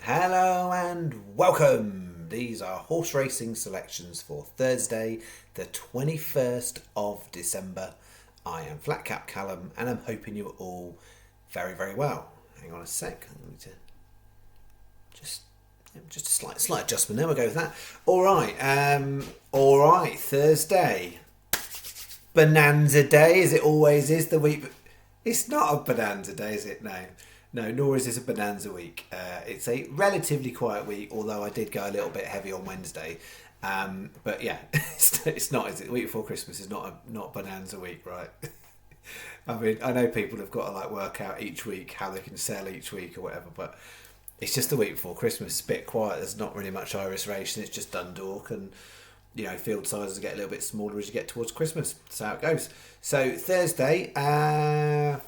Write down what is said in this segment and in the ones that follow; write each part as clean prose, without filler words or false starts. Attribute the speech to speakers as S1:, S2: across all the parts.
S1: Hello and welcome. These are horse racing selections for Thursday, the 21st of December. I am Flat Cap Callum and I'm hoping you're all very, very well. Hang on a sec. I need to just a slight adjustment. There we go with that. All right. Thursday, Bonanza Day, as it always is. The week. It's not a Bonanza Day, is it? No, nor is this a Bonanza week. It's a relatively quiet week, although I did go a little bit heavy on Wednesday. But yeah, it's not, is it? The week before Christmas is not Bonanza week, right? I mean, I know people have got to work out each week how they can sell each week or whatever, but it's just the week before Christmas. It's a bit quiet. There's not really much Irish racing. It's just Dundalk, and field sizes get a little bit smaller as you get towards Christmas. That's how it goes. So Thursday, 4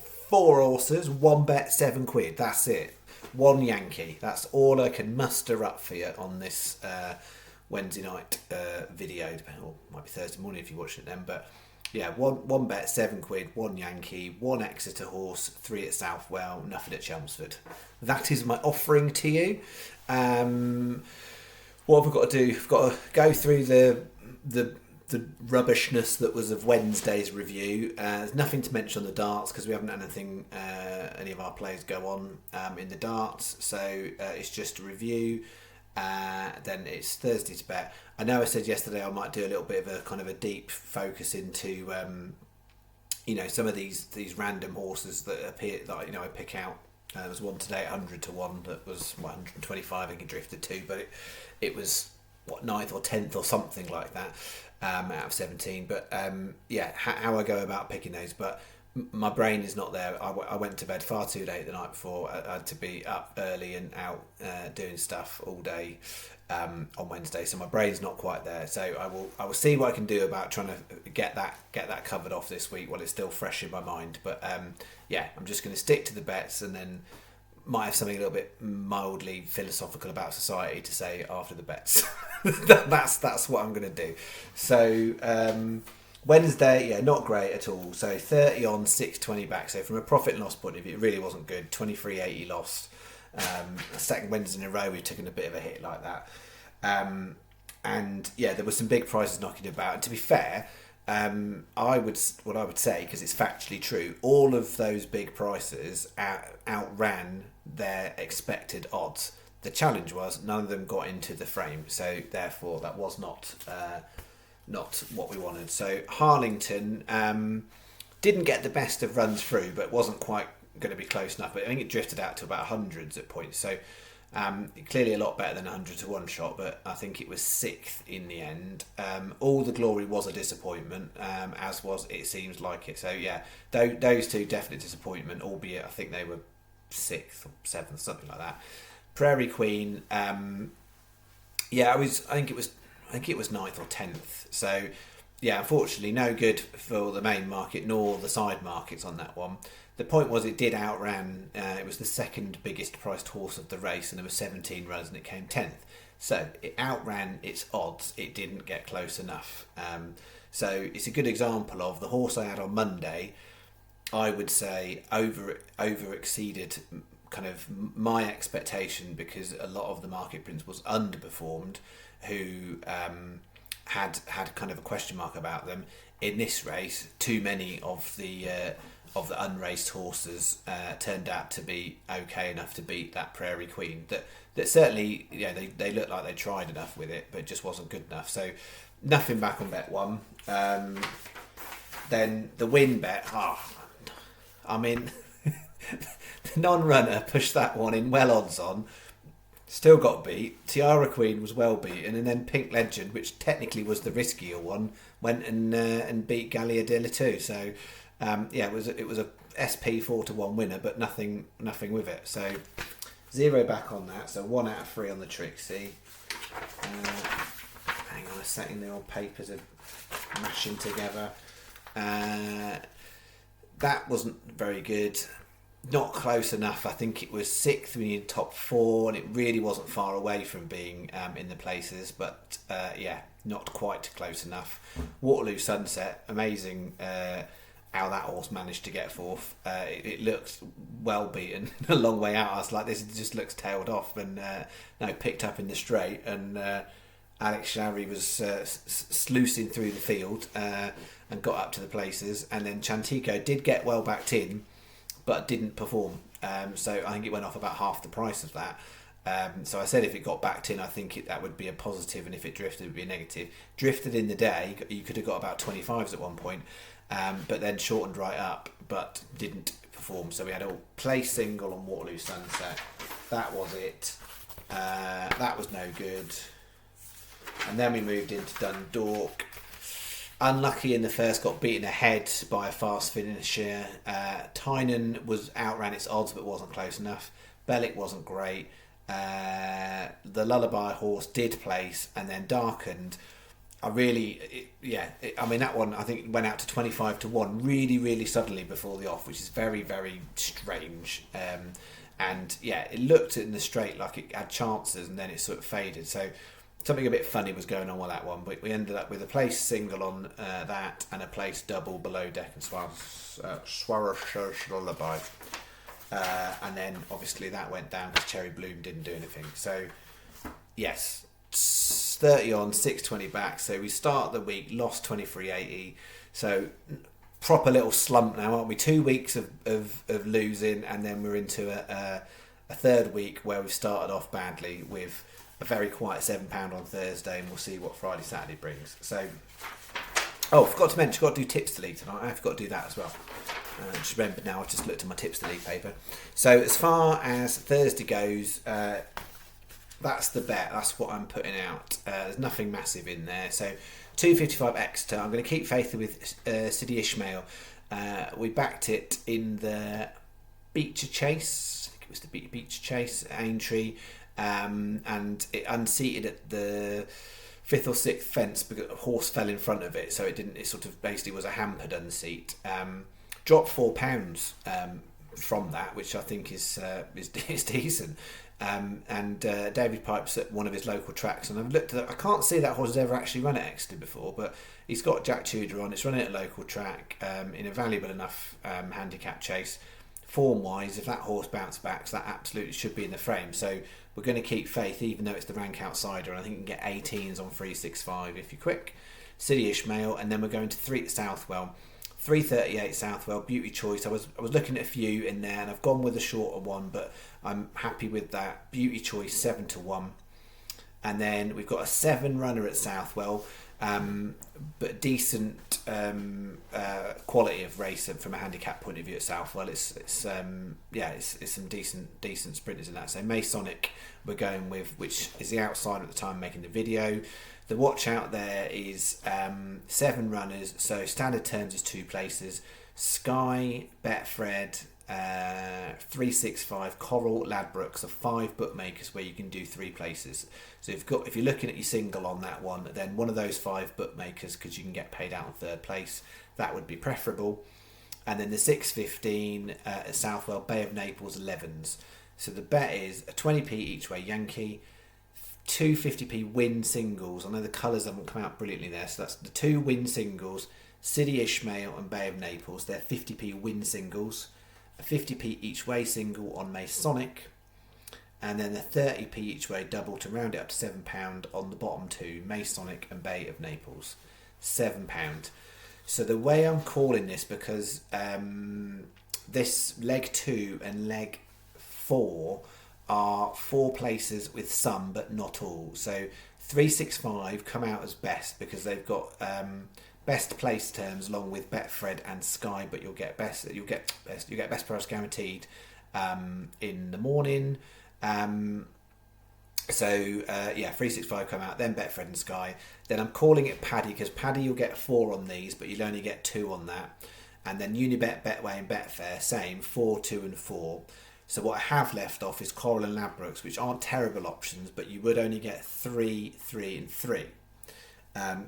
S1: horses, 1 bet, £7. That's it. 1 Yankee. That's all I can muster up for you on this Wednesday night video. Or might be Thursday morning if you watch it then. But yeah, one bet, £7. 1 Yankee, 1 Exeter horse, 3 at Southwell, nothing at Chelmsford. That is my offering to you. What have we got to do? We've got to go through the rubbishness that was of Wednesday's review. There's nothing to mention on the darts because we haven't had anything, any of our players go on in the darts. So it's just a review. Then it's Thursday to bet. I know I said yesterday I might do a little bit of a kind of a deep focus into some of these random horses that appear that I pick out. There was one today at 100 to 1 that was 125. I think it drifted to, but it was 9th or 10th or something like that out of 17. But how I go about picking those, but my brain is not there. I went to bed far too late the night before. I had to be up early and out doing stuff all day on Wednesday, so my brain's not quite there. So I will see what I can do about trying to get that covered off this week while it's still fresh in my mind. But I'm just going to stick to the bets and then might have something a little bit mildly philosophical about society to say after the bets. That's what I'm going to do. So Wednesday, not great at all. So 30 on, 620 back. So from a profit and loss point of view, it really wasn't good. 23.80 lost. Second Wednesday in a row, we've taken a bit of a hit like that. There were some big prices knocking about. And to be fair, I would say, because it's factually true, all of those big prices outran their expected odds. The challenge was none of them got into the frame, so therefore that was not what we wanted. So Harlington didn't get the best of runs through, but wasn't quite going to be close enough. But I think it drifted out to about hundreds at points. So clearly a lot better than 100 to 1 shot, but I think it was 6th in the end. All the Glory was a disappointment, as was It Seems Like It. So yeah, those two definite disappointment, albeit I think they were 6th or 7th, something like that. Prairie Queen, I think it was 9th or 10th. So yeah, unfortunately no good for the main market nor the side markets on that one. The point was it did outran, it was the second biggest priced horse of the race and there were 17 runs and it came 10th. So it outran its odds, it didn't get close enough. So it's a good example of the horse I had on Monday, I would say over exceeded kind of my expectation because a lot of the market principals underperformed who had kind of a question mark about them. In this race, too many of the unraced horses turned out to be okay enough to beat that Prairie Queen. That certainly, they looked like they tried enough with it, but it just wasn't good enough. So nothing back on bet one. Then the win bet. The non-runner pushed that one in well odds on. Still got beat. Tiara Queen was well beaten, and then Pink Legend, which technically was the riskier one, went and beat Gallia de la Two. So it was a SP 4 to 1 winner, but nothing with it. So 0 back on that. So 1 out of 3 on the Trixie. Hang on a second, the old papers are mashing together. That wasn't very good. Not close enough. I think it was 6th. We needed top 4, and it really wasn't far away from being in the places. But not quite close enough. Waterloo Sunset, amazing how that horse managed to get fourth. It looked well beaten a long way out. I was like, this just looks tailed off, and picked up in the straight, and Alex Shari was sluicing through the field and got up to the places, and then Chantico did get well backed in, but didn't perform. So I think it went off about half the price of that. So I said if it got backed in, I think that would be a positive, and if it drifted, it would be a negative. Drifted in the day, you could have got about 25s at one point, but then shortened right up, but didn't perform. So we had a place single on Waterloo Sunset. That was it. That was no good. And then we moved into Dundalk. Unlucky in the first, got beaten ahead by a fast finisher. Tynan outran its odds, but wasn't close enough. Bellick wasn't great. The Lullaby horse did place and then darkened. That one I think went out to 25-1 really, really suddenly before the off, which is very, very strange. And it looked in the straight like it had chances, and then it sort of faded. So something a bit funny was going on with that one, but we ended up with a place single on that and a place double below deck and Swarash's Lullaby. And then obviously that went down because Cherry Bloom didn't do anything. So yes, 30 on, 620 back. So we start the week, lost 23.80. So proper little slump now, aren't we? 2 weeks of losing, and then we're into a third week where we've started off badly with a very quiet £7 on Thursday, and we'll see what Friday, Saturday brings. So, forgot to mention, got to do Tips to League tonight. I have got to do that as well. Just remembered now, I've just looked at my Tips to League paper. So as far as Thursday goes, that's the bet. That's what I'm putting out. There's nothing massive in there. So 255 Exeter. I'm going to keep faith with City Ishmael. We backed it in the Beecher Chase. I think it was the Beecher Chase, Aintree. And it unseated at the 5th or 6th fence because a horse fell in front of it, so it didn't. It sort of basically was a hampered unseat. Dropped £4 from that, which I think is decent. And David Pipes at one of his local tracks, and I've looked at it. I can't see that horse has ever actually run at Exeter before, but he's got Jack Tudor on. It's running at a local track in a valuable enough handicap chase. Form wise, if that horse bounced back, that absolutely should be in the frame. So we're going to keep faith, even though it's the rank outsider, and I think you can get 18s on 365 if you're quick. City Ishmael, and then we're going to 3 Southwell. 338 Southwell, beauty choice. I was looking at a few in there, and I've gone with a shorter one, but I'm happy with that. Beauty choice 7-1, and then we've got a 7 runner at Southwell, but decent quality of race from a handicap point of view at Southwell. It's some decent sprinters in that. So Masonic we're going with, which is the outsider at the time making the video. The watch out there is 7 runners, so standard terms is 2 places. Sky, Betfred, 365, Coral, Ladbrokes are 5 bookmakers where you can do 3 places. So if you're looking at your single on that one, then one of those 5 bookmakers, because you can get paid out on 3rd place, that would be preferable. And then the 615 at Southwell, Bay of Naples 11s. So the bet is a 20p each way Yankee, 250p win singles. I know the colours haven't come out brilliantly there, so that's the 2 win singles, City Ishmael and Bay of Naples. They're 50p win singles, a 50p each way single on Masonic, and then a 30p each way double to round it up to £7 on the bottom 2, Masonic and Bay of Naples, £7. So the way I'm calling this, because this leg 2 and leg 4 are 4 places with some but not all. So 365 come out as best because they've got best place terms along with Betfred and Sky, but you'll get best price guaranteed in the morning. 365 come out, then Betfred and Sky. Then I'm calling it Paddy because Paddy you'll get 4 on these, but you'll only get 2 on that. And then Unibet, Betway and Betfair, same 4, 2 and 4. So what I have left off is Coral and Ladbrokes, which aren't terrible options, but you would only get 3, 3 and 3.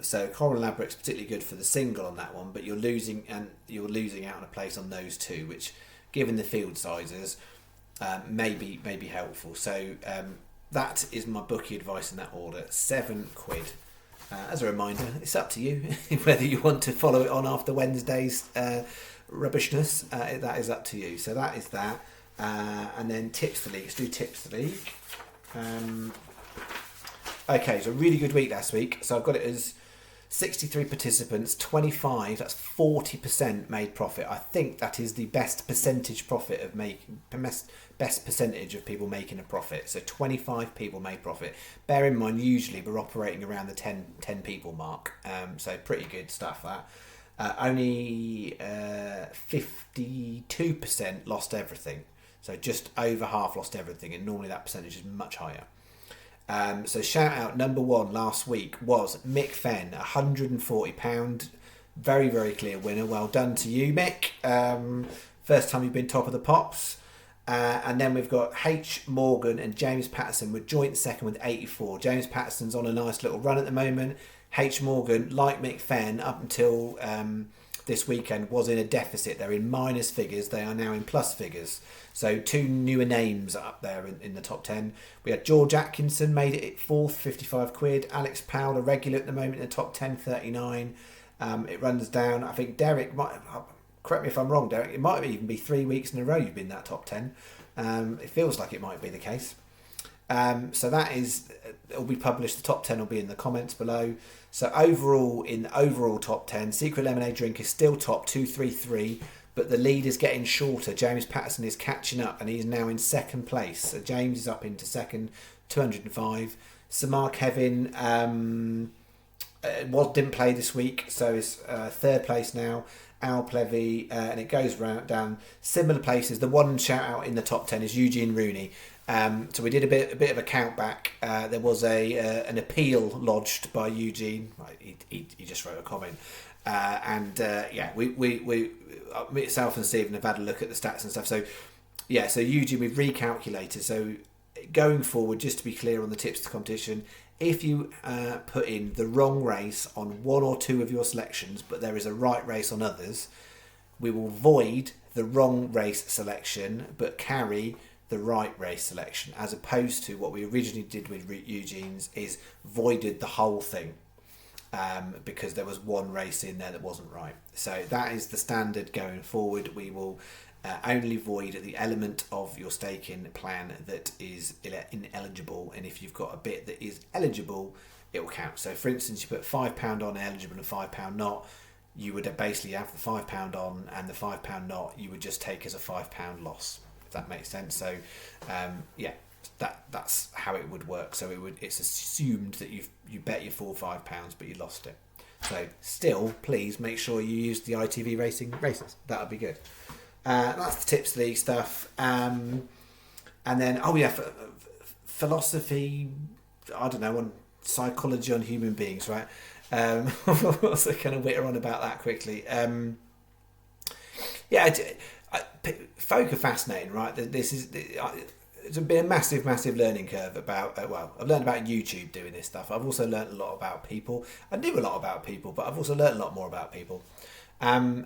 S1: So Coral and Ladbrokes particularly good for the single on that one, but you're losing out on a place on those 2, which, given the field sizes, may be helpful. So that is my bookie advice in that order. £7. As a reminder, it's up to you whether you want to follow it on after Wednesday's rubbishness, that is up to you. So that is that. And then tips for the league. Let's do tips for the league. Okay, so a really good week last week. So I've got it as 63 participants, 25, that's 40% made profit. I think that is the best percentage profit of best percentage of people making a profit. So 25 people made profit. Bear in mind, usually we're operating around the 10 people mark. So pretty good stuff that. Only 52% lost everything. So just over half lost everything, and normally that percentage is much higher. So shout out number one last week was Mick Fenn, £140. Very, very clear winner. Well done to you, Mick. First time you've been top of the pops. And then we've got H. Morgan and James Patterson with joint second with 84. James Patterson's on a nice little run at the moment. H. Morgan, like Mick Fenn, up until this weekend was in a deficit. They're in minus figures. They are now in plus figures. So two newer names up there in the top 10. We had George Atkinson made it fourth, 55 quid. Alex Powell, a regular at the moment in the top 10, 39. It runs down. I think Derek might, correct me if I'm wrong, Derek, it might even be 3 weeks in a row you've been that top 10. It feels like it might be the case. So that is, it'll be published. The top 10 will be in the comments below. So overall, in the overall top 10, Secret Lemonade Drink is still top 233, but the lead is getting shorter. James Patterson is catching up, and he's now in second place. So James is up into second, 205. Samar Kevin didn't play this week, so is third place now. Al Plevy, and it goes down similar places. The one shout out in the top 10 is Eugene Rooney. So we did a bit of a count back. There was an appeal lodged by Eugene. He just wrote a comment, we myself and Stephen have had a look at the stats and stuff. So Eugene, we've recalculated. So going forward, just to be clear on the tips to the competition, if you put in the wrong race on one or two of your selections, but there is a right race on others, we will void the wrong race selection but carry the right race selection, as opposed to what we originally did with Eugene's is voided the whole thing because there was one race in there that wasn't right. So that is the standard going forward. We will only void the element of your staking plan that is ineligible, and if you've got a bit that is eligible, it will count. So for instance, you put £5 on eligible and £5 not, you would basically have the £5 on, and the £5 not you would just take as a £5 loss, if that makes sense. So that's how it would work. So it's assumed that you bet your £4 or £5 but you lost it. So still, please make sure you use the ITV racing races. That would be good. That's the tips league stuff. And then philosophy, I don't know, on psychology on human beings, right? So kind of witter on about that quickly. Folk are fascinating, right? It's been a massive learning curve about. I've learned about YouTube doing this stuff. I've also learned a lot about people. I knew a lot about people, but I've also learned a lot more about people. The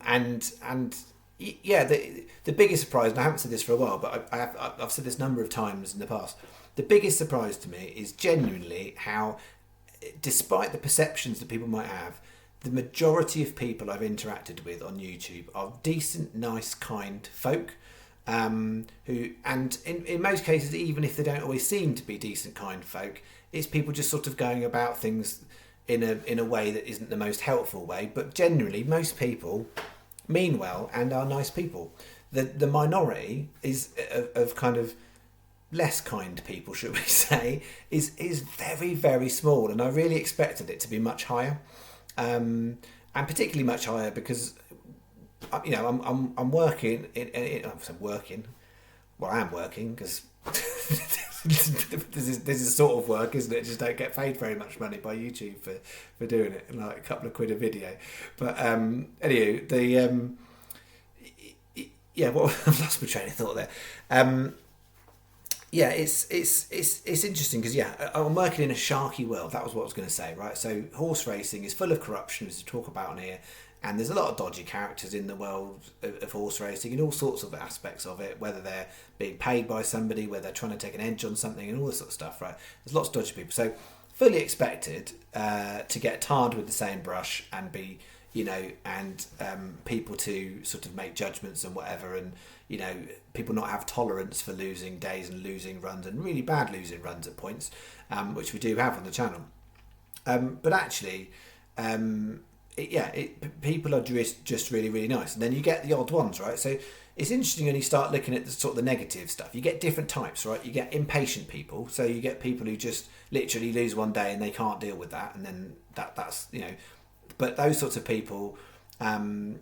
S1: biggest surprise, and I haven't said this for a while, but I've said this a number of times in the past. The biggest surprise to me is genuinely how, despite the perceptions that people might have, the majority of people I've interacted with on YouTube are decent, nice, kind folk who, and in most cases, even if they don't always seem to be decent, kind folk, it's people just sort of going about things in a way that isn't the most helpful way. But generally, most people mean well and are nice people. The minority is of kind of less kind people, should we say, is very, very small, and I really expected it to be much higher, and particularly much higher because I'm working I am working because this is sort of work, isn't it? Just don't get paid very much money by YouTube for doing it, like a couple of quid a video. But anyway, I've lost my train of thought there. It's interesting because I'm working in a sharky world. That was what I was going to say, right? So horse racing is full of corruption, as we talk about on here, and there's a lot of dodgy characters in the world of horse racing and all sorts of aspects of it, whether they're being paid by somebody, whether they're trying to take an edge on something, and all this sort of stuff, right? There's lots of dodgy people. So fully expected to get tarred with the same brush and be and people to sort of make judgments and whatever, and people not have tolerance for losing days and losing runs and really bad losing runs at points, which we do have on the channel. But actually, people are just really, really nice. And then you get the odd ones, right? So it's interesting when you start looking at the sort of the negative stuff. You get different types, right? You get impatient people. So you get people who just literally lose one day and they can't deal with that. And then that's. But those sorts of people aren't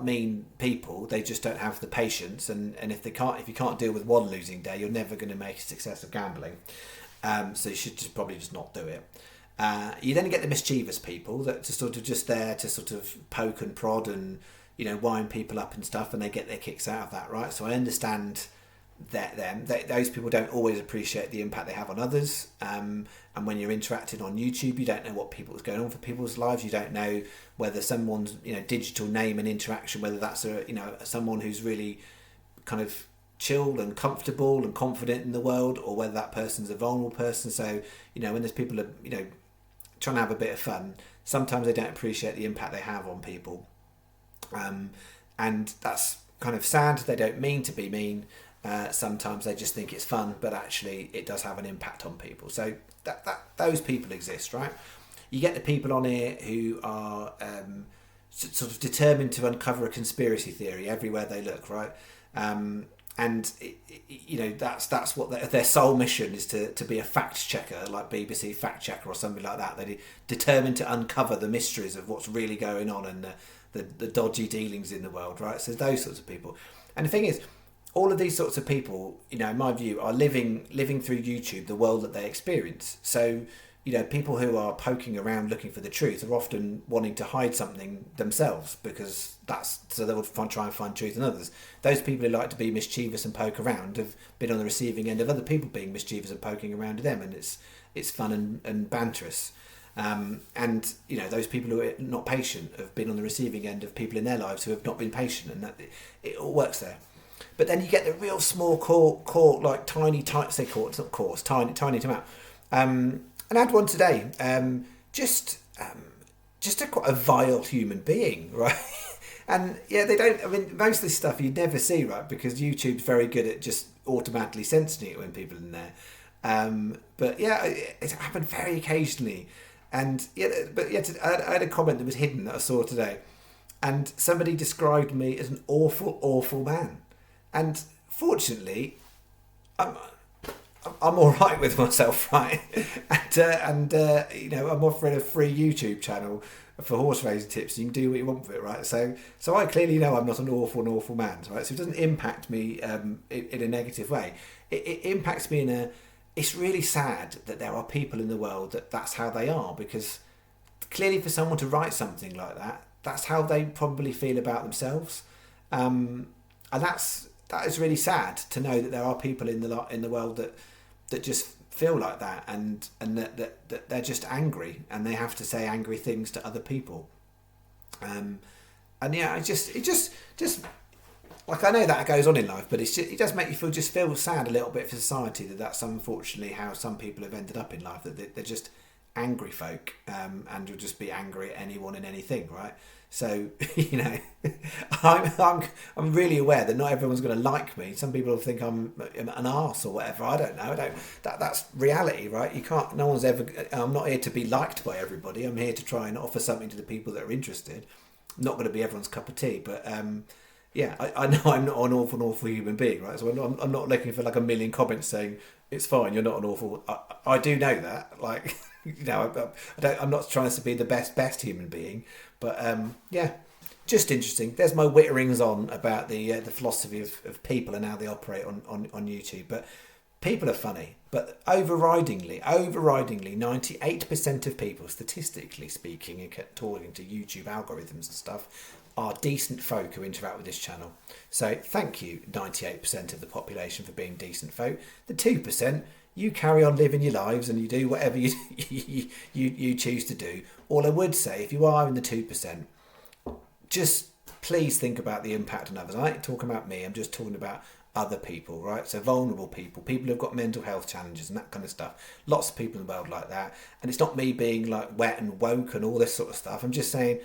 S1: mean people. They just don't have the patience. And if you can't deal with one losing day, you're never going to make a success of gambling. So you should probably just not do it. You then get the mischievous people that are sort of just there to sort of poke and prod and wind people up and stuff, and they get their kicks out of that, right? So I understand those people don't always appreciate the impact they have on others, and when you're interacting on YouTube, you don't know what people's going on for people's lives. You don't know whether someone's digital name and interaction, whether that's someone who's really kind of chilled and comfortable and confident in the world, or whether that person's a vulnerable person. So when there's people trying to have a bit of fun, sometimes they don't appreciate the impact they have on people, and that's kind of sad. They don't mean to be mean. Sometimes they just think it's fun, but actually it does have an impact on people. So that those people exist, right? You get the people on here who are sort of determined to uncover a conspiracy theory everywhere they look, right? And that's what their sole mission is, to be a fact checker, like BBC fact checker or something like that. They're determined to uncover the mysteries of what's really going on and the dodgy dealings in the world, right? So those sorts of people. And the thing is, all of these sorts of people, in my view, are living through YouTube the world that they experience. So people who are poking around looking for the truth are often wanting to hide something themselves, because so they will try and find truth in others. Those people who like to be mischievous and poke around have been on the receiving end of other people being mischievous and poking around to them, and it's fun and banterous. And those people who are not patient have been on the receiving end of people in their lives who have not been patient, and that it all works there. But then you get the real small core like tiny say core, it's not coarse, tiny to out. And I had one today. Just quite a vile human being, right? And they don't. I mean, most of this stuff you never see, right? Because YouTube's very good at just automatically censoring it when people are in there. But it happened very occasionally. And I had a comment that was hidden that I saw today, and somebody described me as an awful man. And fortunately, I'm all right with myself, right? And I'm offering a free YouTube channel for horse racing tips. You can do what you want with it, right? So I clearly know I'm not an awful man, right? So it doesn't impact me in a negative way. It impacts me it's really sad that there are people in the world that's how they are, because clearly for someone to write something like that, that's how they probably feel about themselves, and that is really sad to know that there are people in the world that just feel like that, and that they're just angry and they have to say angry things to other people. It just like, I know that goes on in life, but it does make you feel sad a little bit for society that's unfortunately how some people have ended up in life, that they're just angry folk, and you'll just be angry at anyone and anything, right? So I'm really aware that not everyone's going to like me. Some people think I'm an arse or whatever. I don't know. That's reality, right? You can't. No one's ever. I'm not here to be liked by everybody. I'm here to try and offer something to the people that are interested. I'm not going to be everyone's cup of tea, but I know I'm not an awful human being, right? So I'm not looking for like a million comments saying it's fine, you're not an awful. I do know that, like. I'm not trying to be the best human being, but just interesting. There's my witterings on about the philosophy of people and how they operate on YouTube. But people are funny, but overridingly, 98% of people, statistically speaking, according to YouTube algorithms and stuff, are decent folk who interact with this channel. So thank you, 98% of the population, for being decent folk. The 2%. You carry on living your lives and you do whatever you choose to do. All I would say, if you are in the 2%, just please think about the impact on others. I ain't talking about me. I'm just talking about other people, right? So vulnerable people, people who've got mental health challenges and that kind of stuff. Lots of people in the world like that. And it's not me being like wet and woke and all this sort of stuff. I'm just saying,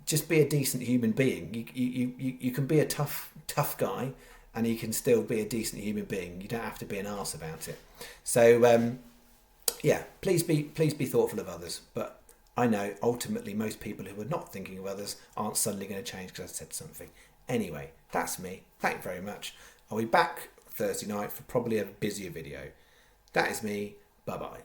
S1: just be a decent human being. You can be a tough guy, and you can still be a decent human being. You don't have to be an arse about it. So yeah, please be thoughtful of others. But I know ultimately most people who are not thinking of others aren't suddenly going to change because I said something. Anyway, that's me. Thank you very much. I'll be back Thursday night for probably a busier video. That is me. Bye bye.